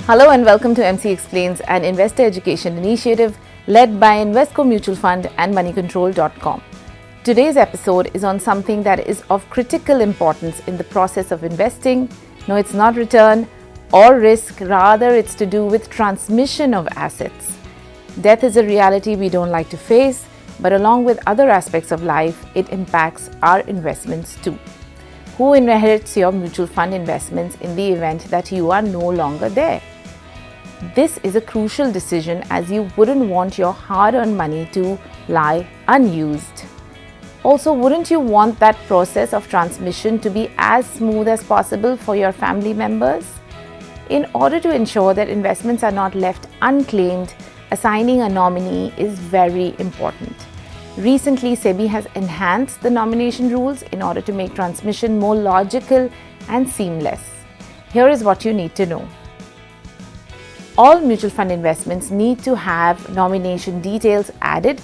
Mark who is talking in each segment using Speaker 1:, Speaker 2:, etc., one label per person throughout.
Speaker 1: Hello and welcome to MC Explains, an investor education initiative led by Invesco Mutual Fund and Moneycontrol.com. Today's episode is on something that is of critical importance in the process of investing. No, it's not return or risk, rather it's to do with transmission of assets. Death is a reality we don't like to face, but along with other aspects of life, it impacts our investments too. Who inherits your mutual fund investments in the event that you are no longer there? This is a crucial decision as you wouldn't want your hard-earned money to lie unused. Also, wouldn't you want that process of transmission to be as smooth as possible for your family members? In order to ensure that investments are not left unclaimed, assigning a nominee is very important. Recently, SEBI has enhanced the nomination rules in order to make transmission more logical and seamless. Here is what you need to know. All mutual fund investments need to have nomination details added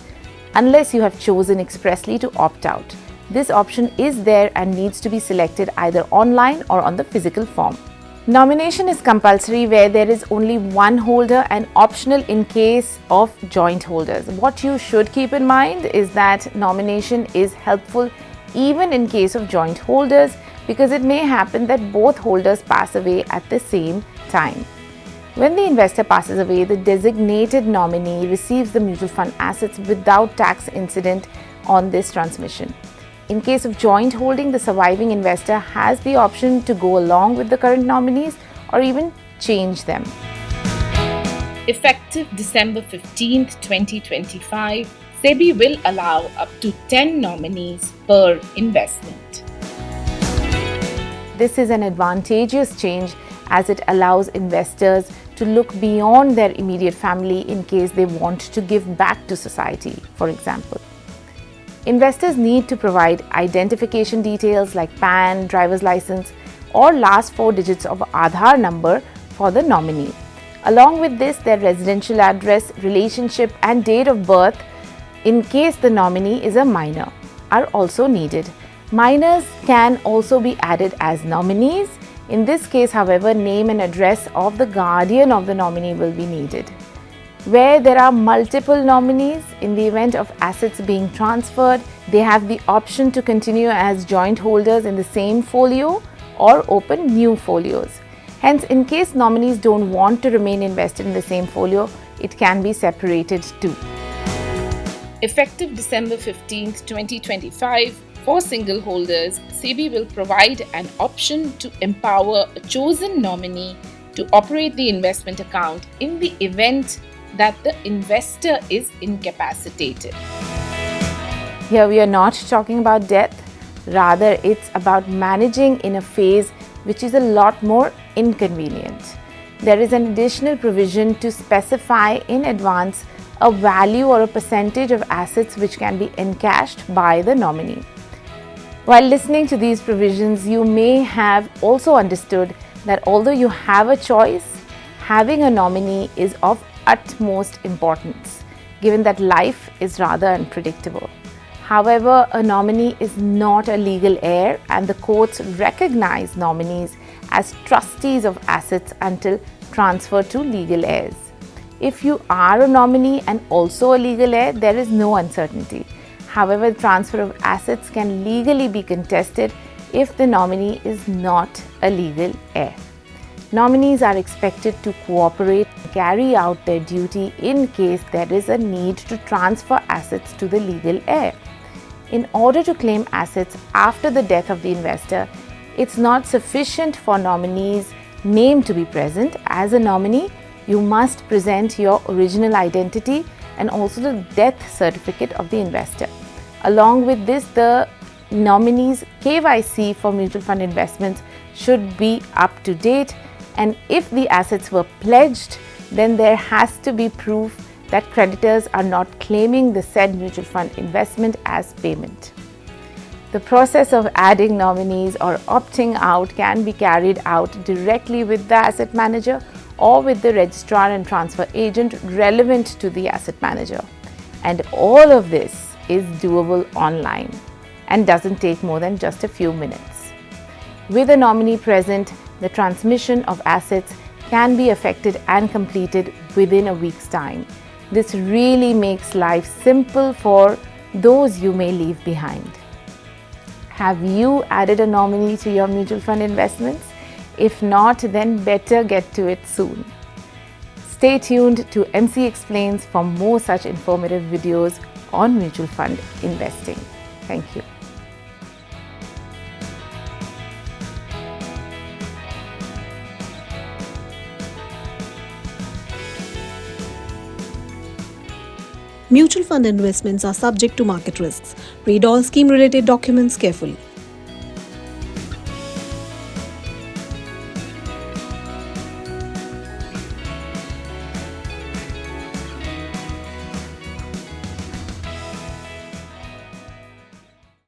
Speaker 1: unless you have chosen expressly to opt out. This option is there and needs to be selected either online or on the physical form. Nomination is compulsory where there is only one holder and optional in case of joint holders. What you should keep in mind is that nomination is helpful even in case of joint holders because it may happen that both holders pass away at the same time. When the investor passes away, the designated nominee receives the mutual fund assets without tax incident on this transmission. In case of joint holding, the surviving investor has the option to go along with the current nominees or even change them.
Speaker 2: Effective December 15th, 2025, SEBI will allow up to 10 nominees per investment.
Speaker 1: This is an advantageous change as it allows investors to look beyond their immediate family in case they want to give back to society, for example. Investors need to provide identification details like PAN, driver's license, or last 4 digits of Aadhaar number for the nominee. Along with this, their residential address, relationship, and date of birth, in case the nominee is a minor, are also needed. Minors can also be added as nominees. In this case, however, name and address of the guardian of the nominee will be needed. Where there are multiple nominees, in the event of assets being transferred, they have the option to continue as joint holders in the same folio or open new folios. Hence, in case nominees don't want to remain invested in the same folio, it can be separated too.
Speaker 2: Effective December 15th, 2025, for single holders, SEBI will provide an option to empower a chosen nominee to operate the investment account in the event that the investor is incapacitated.
Speaker 1: Here we are not talking about death, rather it's about managing in a phase which is a lot more inconvenient. There is an additional provision to specify in advance a value or a percentage of assets which can be encashed by the nominee. While listening to these provisions, you may have also understood that although you have a choice, having a nominee is of utmost importance, given that life is rather unpredictable. However, a nominee is not a legal heir, and the courts recognize nominees as trustees of assets until transferred to legal heirs. If you are a nominee and also a legal heir, there is no uncertainty. However, the transfer of assets can legally be contested if the nominee is not a legal heir. Nominees are expected to cooperate and carry out their duty in case there is a need to transfer assets to the legal heir. In order to claim assets after the death of the investor, it's not sufficient for nominees' name to be present. As a nominee, you must present your original identity and also the death certificate of the investor. Along with this, the nominee's KYC for mutual fund investments should be up to date, and if the assets were pledged, then there has to be proof that creditors are not claiming the said mutual fund investment as payment. The process of adding nominees or opting out can be carried out directly with the asset manager or with the registrar and transfer agent relevant to the asset manager. And all of this is doable online and doesn't take more than just a few minutes. With a nominee present, the transmission of assets can be effected and completed within a week's time. This really makes life simple for those you may leave behind. Have you added a nominee to your mutual fund investments? If not, then better get to it soon. Stay tuned to MC Explains for more such informative videos on mutual fund investing. Thank you.
Speaker 3: Mutual fund investments are subject to market risks. Read all scheme-related documents carefully.